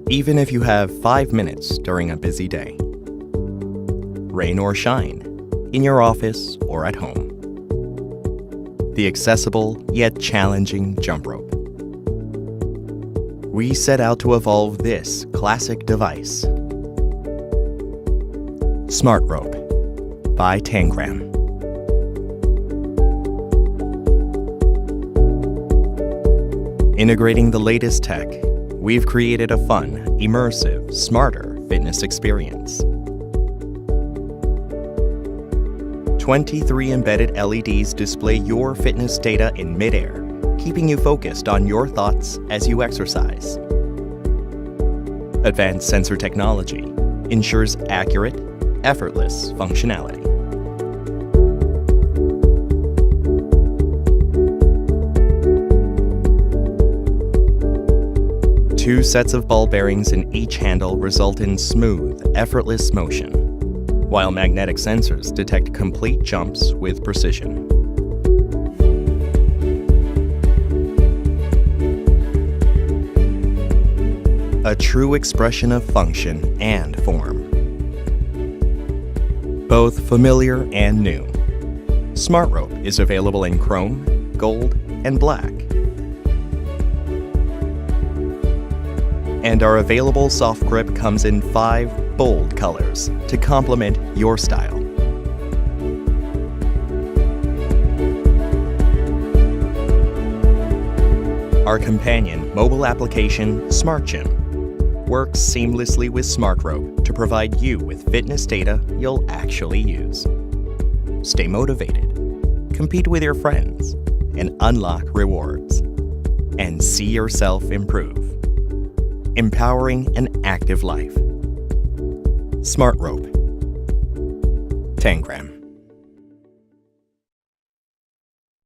even if you have 5 minutes during a busy day. Rain or shine, in your office or at home. The accessible yet challenging jump rope. We set out to evolve this classic device. Smart Rope by Tangram. Integrating the latest tech, we've created a fun, immersive, smarter fitness experience. 23 embedded LEDs display your fitness data in midair, keeping you focused on your thoughts as you exercise. Advanced sensor technology ensures accurate, effortless functionality. Two sets of ball bearings in each handle result in smooth, effortless motion, while magnetic sensors detect complete jumps with precision. A true expression of function and form. Both familiar and new. Smart Rope is available in chrome, gold, and black. And our available soft grip comes in 5 bold colors to complement your style. Our companion mobile application, Smart Gym, works seamlessly with Smart Rope to provide you with fitness data you'll actually use. Stay motivated, compete with your friends, and unlock rewards. And see yourself improve. Empowering an active life. Smart Rope. Tangram.